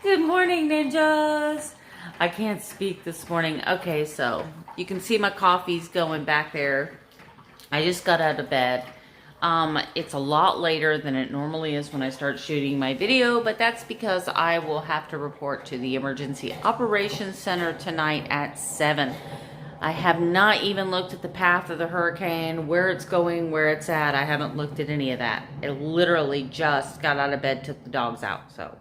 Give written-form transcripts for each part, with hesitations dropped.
Good morning, ninjas. I can't speak this morning. Okay, so you can see my coffee's going back there. I just got out of bed. It's a lot later than it normally is when I start shooting my video, but that's because I will have to report to the Emergency Operations Center tonight at 7. I have not even looked at the path of the hurricane, where it's going, where it's at. I haven't looked at any of that. I literally just got out of bed, took the dogs out, so.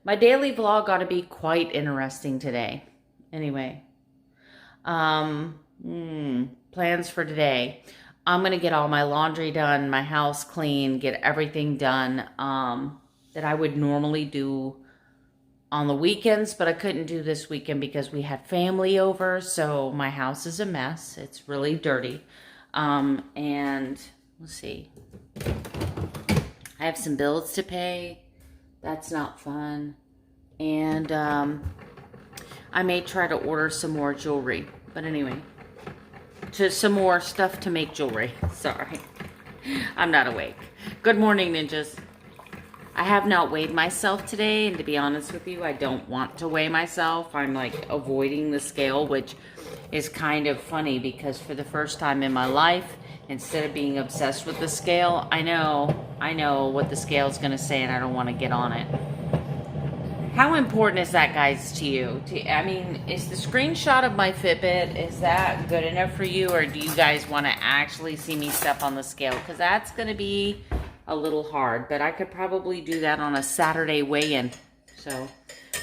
My daily vlog ought to be quite interesting today. Anyway, plans for today. I'm going to get all my laundry done, my house clean, get everything done that I would normally do on the weekends, but I couldn't do this weekend because we had family over, so my house is a mess. It's really dirty. And let's see. I have some bills to pay. That's not fun. And I may try to order some more jewelry. But anyway, some more stuff to make jewelry. Sorry. I'm not awake. Good morning, ninjas. I have not weighed myself today, and to be honest with you, I don't want to weigh myself. I'm like avoiding the scale, which is kind of funny because for the first time in my life, instead of being obsessed with the scale, I know what the scale is going to say, and I don't want to get on it. How important is that, guys, to you? I mean, is the screenshot of my Fitbit, is that good enough for you, or do you guys want to actually see me step on the scale? Because that's going to be a little hard, but I could probably do that on a Saturday weigh-in. So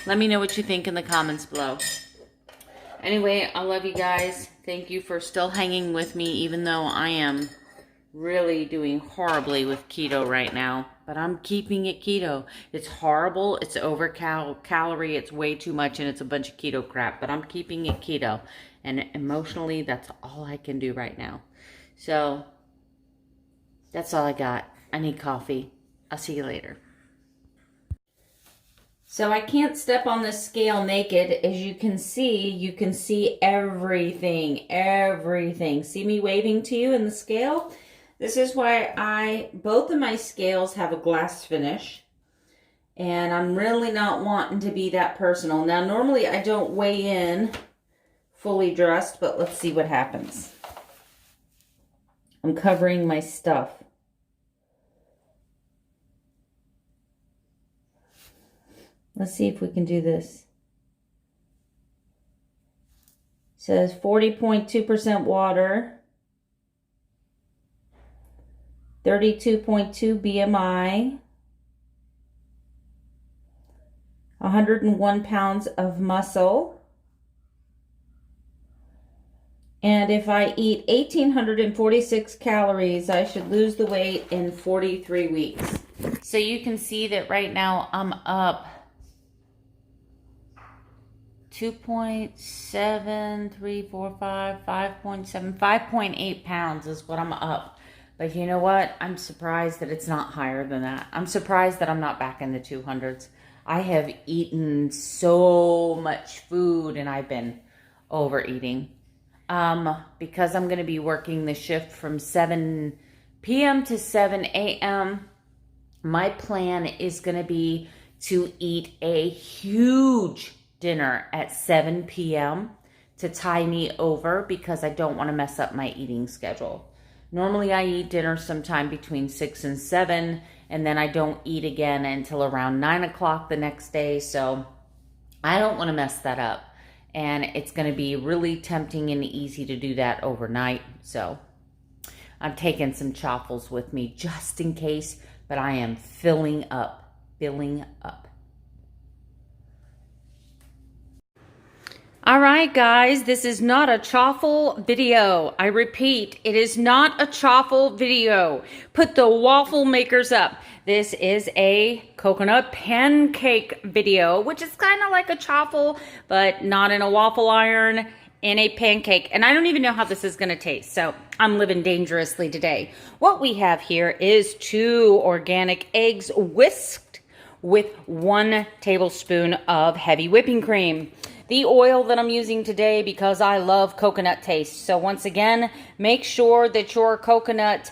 let me know what you think in the comments below. Anyway, I love you guys. Thank you for still hanging with me, even though I am really doing horribly with keto right now. But I'm keeping it keto. It's horrible. It's over calorie. It's way too much, and it's a bunch of keto crap. But I'm keeping it keto. And emotionally, that's all I can do right now. So that's all I got. I need coffee. I'll see you later. So I can't step on the scale naked. As you can see everything, everything. See me waving to you in the scale? This is why both of my scales have a glass finish. And I'm really not wanting to be that personal. Now, normally I don't weigh in fully dressed, but let's see what happens. I'm covering my stuff. Let's see if we can do this. It says 40.2% water, 32.2 BMI, 101 pounds of muscle. And if I eat 1,846 calories, I should lose the weight in 43 weeks. So you can see that right now I'm up 5.8 pounds is what I'm up. But you know what? I'm surprised that it's not higher than that. I'm surprised that I'm not back in the 200s. I have eaten so much food, and I've been overeating. Because I'm going to be working the shift from 7 p.m. to 7 a.m., my plan is going to be to eat a huge dinner at 7 p.m. to tie me over because I don't want to mess up my eating schedule. Normally I eat dinner sometime between 6 and 7, and then I don't eat again until around 9 o'clock the next day, so I don't want to mess that up. And it's going to be really tempting and easy to do that overnight, so I'm taking some chaffles with me just in case, but I am filling up. All right, guys, this is not a chaffle video. I repeat, it is not a chaffle video. Put the waffle makers up. This is a coconut pancake video, which is kind of like a chaffle, but not in a waffle iron, in a pancake. And I don't even know how this is going to taste, so I'm living dangerously today. What we have here is 2 organic eggs whisked with 1 tablespoon of heavy whipping cream. The oil that I'm using today, because I love coconut taste. So once again, make sure that your coconut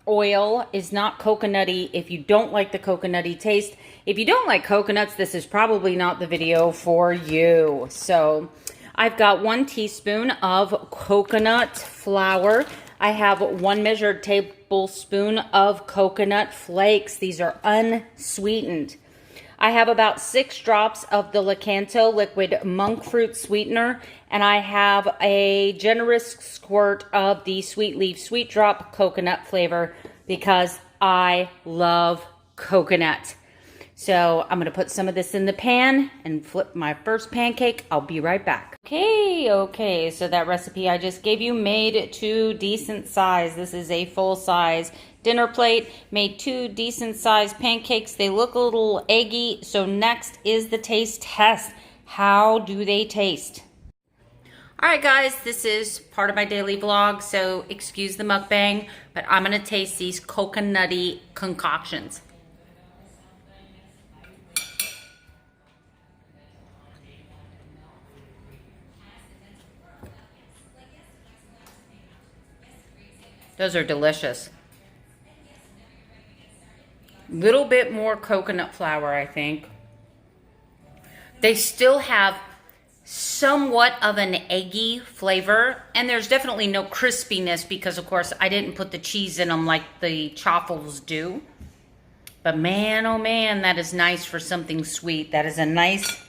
oil is not coconutty if you don't like the coconutty taste. If you don't like coconuts, this is probably not the video for you. So I've got 1 teaspoon of coconut flour. I have 1 measured tablespoon of coconut flakes. These are unsweetened. I have about 6 drops of the Lakanto liquid monk fruit sweetener, and I have a generous squirt of the Sweet Leaf Sweet Drop coconut flavor because I love coconut. So I'm going to put some of this in the pan and flip my first pancake. I'll be right back. Okay, so that recipe I just gave you made 2 decent size. This is a full size dinner plate. Made 2 decent sized pancakes. They look a little eggy. So next is the taste test. How do they taste? Alright guys, this is part of my daily vlog, so excuse the mukbang, but I'm going to taste these coconutty concoctions. Those are delicious. Little bit more coconut flour, I think. They still have somewhat of an eggy flavor, and there's definitely no crispiness because, of course, I didn't put the cheese in them like the chaffles do. But man, oh man, that is nice for something sweet. That is a nice,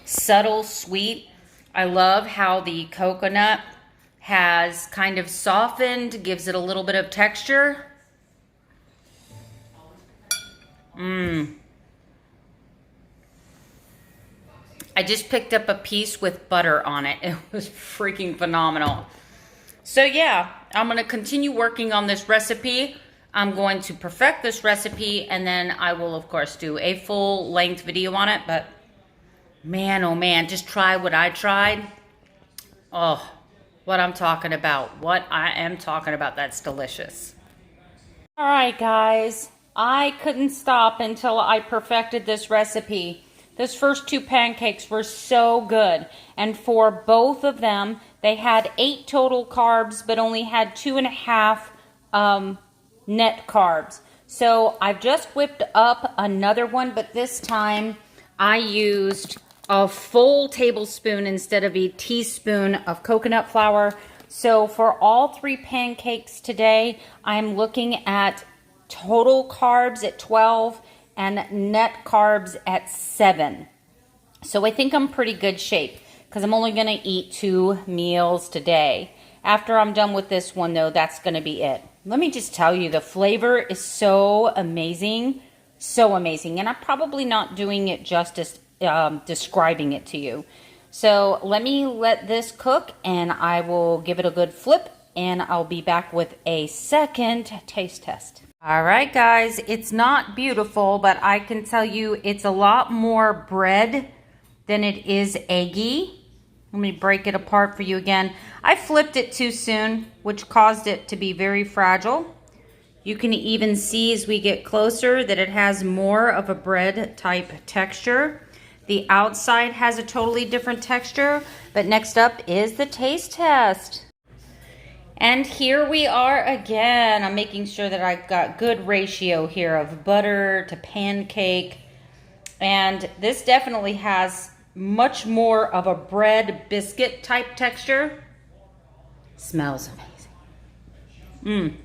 subtle sweet. I love how the coconut has kind of softened, gives it a little bit of texture. I just picked up a piece with butter on it. It was freaking phenomenal. So yeah, I'm going to continue working on this recipe. I'm going to perfect this recipe, and then I will, of course, do a full-length video on it. But man, oh man, just try what I tried. Oh, what I'm talking about. What I am talking about. That's delicious. All right, guys. I couldn't stop until I perfected this recipe. Those first 2 pancakes were so good. And for both of them, they had 8 total carbs, but only had 2.5 net carbs. So I've just whipped up another one, but this time I used a full tablespoon instead of a teaspoon of coconut flour. So for all 3 pancakes today, I'm looking at total carbs at 12 and net carbs at 7. So I think I'm pretty good shape because I'm only going to eat 2 meals today. After I'm done with this one, though, that's going to be it. Let me just tell you, the flavor is so amazing. So amazing. And I'm probably not doing it justice describing it to you. So let me let this cook, and I will give it a good flip, and I'll be back with a second taste test. All right, guys, it's not beautiful, but I can tell you it's a lot more bread than it is eggy. Let me break it apart for you again. I flipped it too soon, which caused it to be very fragile. You can even see as we get closer that it has more of a bread type texture. The outside has a totally different texture, but next up is the taste test. And here we are again. I'm making sure that I've got good ratio here of butter to pancake. And this definitely has much more of a bread biscuit type texture. Smells amazing.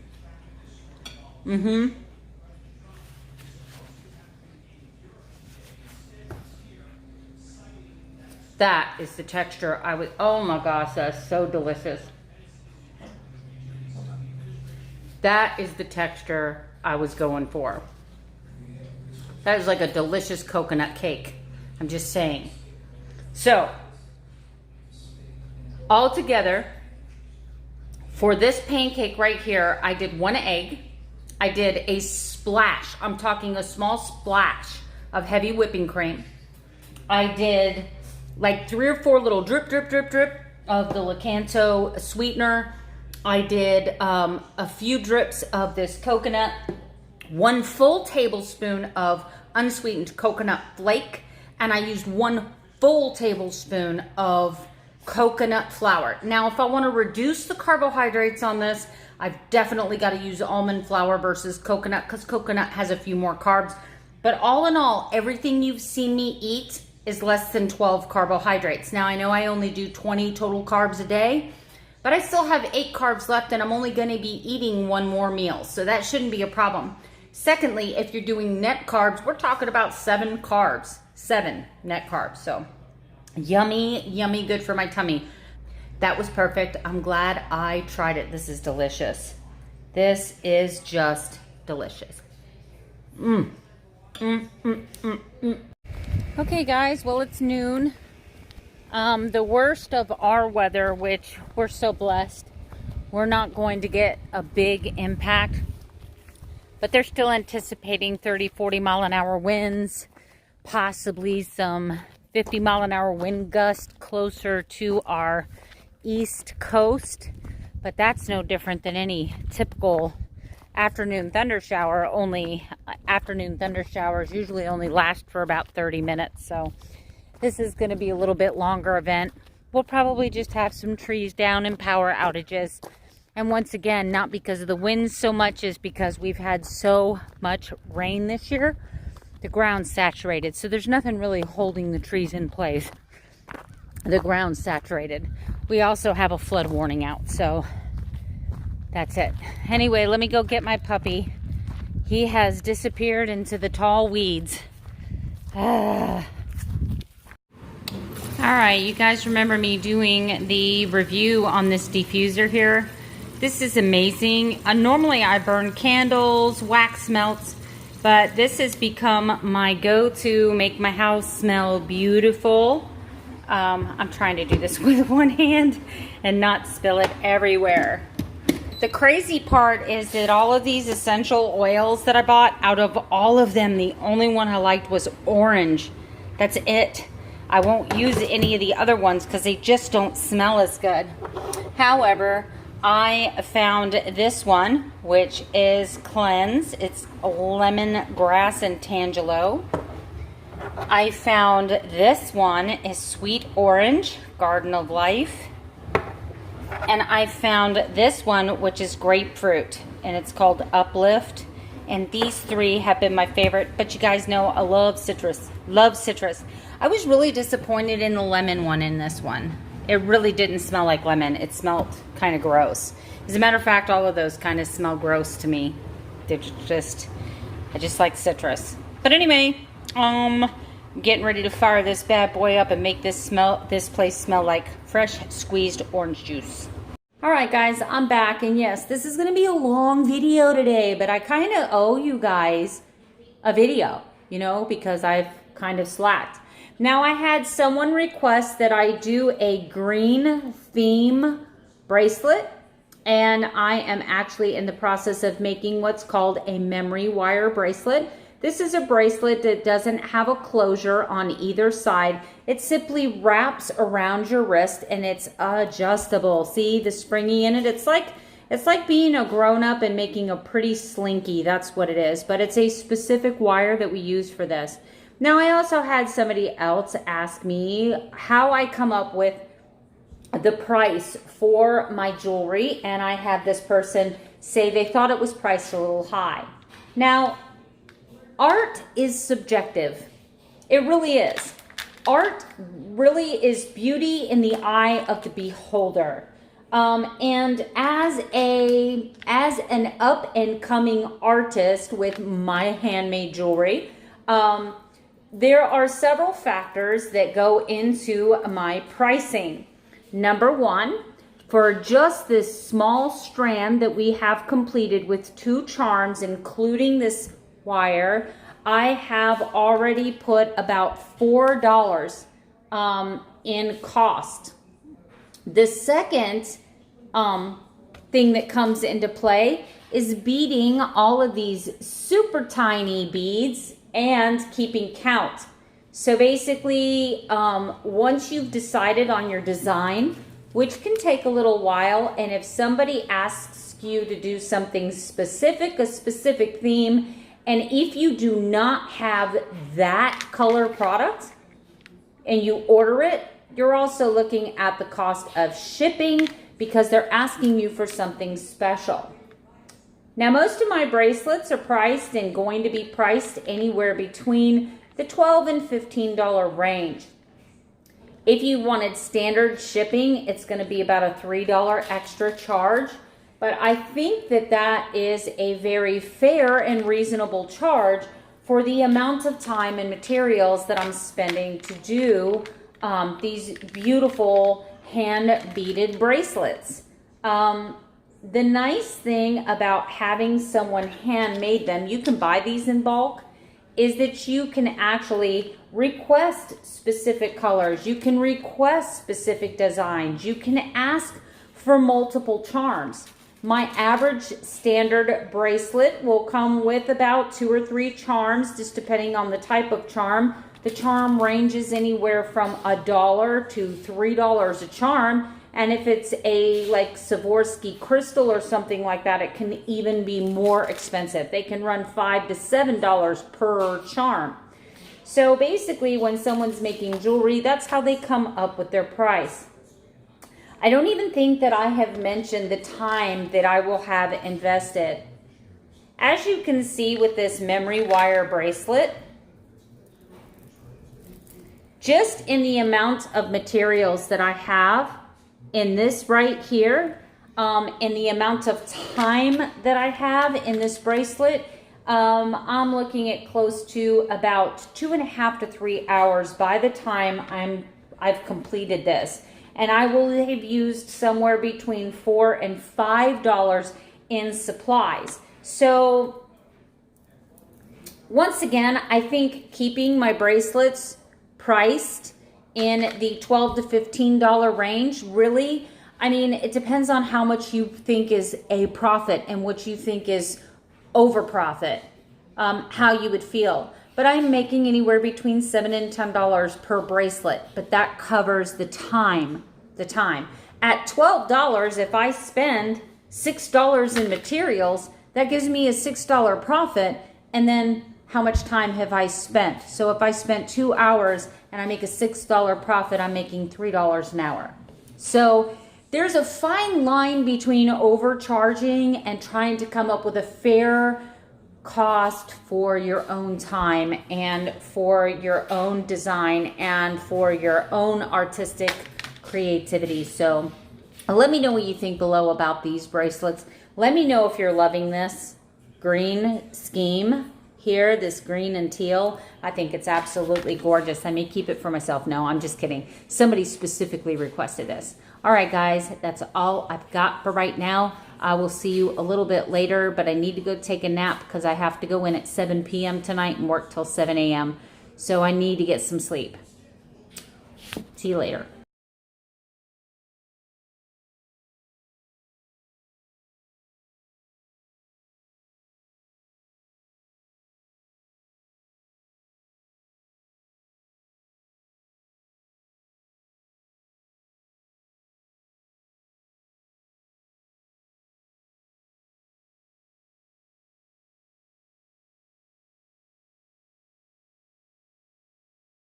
That is the texture I was, oh my gosh, that's so delicious. That is the texture I was going for. That is like a delicious coconut cake. I'm just saying. So, all together, for this pancake right here, I did 1 egg. I did a splash, I'm talking a small splash of heavy whipping cream. I did like 3 or 4 little drip, drip, drip, drip of the Lakanto sweetener. I did a few drips of this coconut, 1 full tablespoon of unsweetened coconut flake, and I used 1 full tablespoon of coconut flour. Now, if I want to reduce the carbohydrates on this, I've definitely got to use almond flour versus coconut because coconut has a few more carbs. But all in all, everything you've seen me eat is less than 12 carbohydrates. Now, I know I only do 20 total carbs a day, but I still have 8 carbs left and I'm only going to be eating 1 more meal. So that shouldn't be a problem. Secondly, if you're doing net carbs, we're talking about 7 carbs, 7 net carbs. So yummy, yummy, good for my tummy. That was perfect. I'm glad I tried it. This is delicious. This is just delicious. Okay, guys, well, it's noon. The worst of our weather, which we're so blessed, we're not going to get a big impact, but they're still anticipating 30, 40 mile an hour winds, possibly some 50 mile an hour wind gust closer to our east coast, but that's no different than any typical afternoon thunder shower. Only afternoon thunder showers usually only last for about 30 minutes, so this is going to be a little bit longer event. We'll probably just have some trees down and power outages. And once again, not because of the winds so much as because we've had so much rain this year. The ground's saturated, so there's nothing really holding the trees in place. The ground's saturated. We also have a flood warning out, so that's it. Anyway, let me go get my puppy. He has disappeared into the tall weeds. Alright, you guys remember me doing the review on this diffuser here? This is amazing. Normally I burn candles, wax melts, but this has become my go-to, make my house smell beautiful. I'm trying to do this with one hand and not spill it everywhere. The crazy part is that all of these essential oils that I bought, out of all of them, the only one I liked was orange. That's it. I won't use any of the other ones because they just don't smell as good. However, I found this one, which is Cleanse. It's lemon, grass, and tangelo. I found this one is Sweet Orange, Garden of Life. And I found this one, which is grapefruit, and it's called Uplift. And these 3 have been my favorite, but you guys know I love citrus. Love citrus. I was really disappointed in the lemon one in this one. It really didn't smell like lemon. It smelled kind of gross. As a matter of fact, all of those kind of smell gross to me. They're just, I just like citrus. But anyway, I'm getting ready to fire this bad boy up and make this place smell like fresh squeezed orange juice. Alright guys, I'm back, and yes, this is going to be a long video today, but I kind of owe you guys a video, you know, because I've kind of slacked. Now, I had someone request that I do a green theme bracelet, and I am actually in the process of making what's called a memory wire bracelet. This is a bracelet that doesn't have a closure on either side. It simply wraps around your wrist and it's adjustable. See the springy in it? It's like being a grown-up and making a pretty slinky. That's what it is. But it's a specific wire that we use for this. Now, I also had somebody else ask me how I come up with the price for my jewelry, and I had this person say they thought it was priced a little high. Now, art is subjective. It really is. Art really is beauty in the eye of the beholder. And as an up and coming artist with my handmade jewelry, there are several factors that go into my pricing. Number 1, for just this small strand that we have completed with 2 charms, including this wire, I have already put about $4 in cost. The second thing that comes into play is beading all of these super tiny beads and keeping count. So basically, once you've decided on your design, which can take a little while, and if somebody asks you to do something specific, a specific theme, and if you do not have that color product and you order it, you're also looking at the cost of shipping, because they're asking you for something special. Now, most of my bracelets are priced and going to be priced anywhere between the $12 and $15 range. If you wanted standard shipping, it's going to be about a $3 extra charge. But I think that that is a very fair and reasonable charge for the amount of time and materials that I'm spending to do these beautiful hand-beaded bracelets. The nice thing about having someone handmade them, you can buy these in bulk, is that you can actually request specific colors. You can request specific designs. You can ask for multiple charms. My average standard bracelet will come with about 2 or 3 charms, just depending on the type of charm. The charm ranges anywhere from $1 to $3 a charm. And if it's a like Swarovski crystal or something like that, it can even be more expensive. They can run $5 to $7 per charm. So basically, when someone's making jewelry, that's how they come up with their price. I don't even think that I have mentioned the time that I will have invested. As you can see with this memory wire bracelet, just in the amount of materials that I have in this right here, in the amount of time that I have in this bracelet, I'm looking at close to about 2.5 to 3 hours by the time I've completed this. And I will have used somewhere between $4 and $5 in supplies. So once again, I think keeping my bracelets priced in the $12 to $15 range, really, I mean, it depends on how much you think is a profit and what you think is over profit, how you would feel. But I'm making anywhere between $7 and $10 per bracelet, but that covers the time. At $12, if I spend $6 in materials, that gives me a $6 profit, and then how much time have I spent? So if I spent 2 hours and I make a $6 profit, I'm making $3 an hour. So there's a fine line between overcharging and trying to come up with a fair cost for your own time and for your own design and for your own artistic creativity. So let me know what you think below about these bracelets. Let me know if you're loving this green scheme here, this green and teal. I think it's absolutely gorgeous. I may keep it for myself. No, I'm just kidding. Somebody specifically requested this. All right, guys, that's all I've got for right now. I will see you a little bit later, but I need to go take a nap because I have to go in at 7 p.m. tonight and work till 7 a.m. So I need to get some sleep. See you later.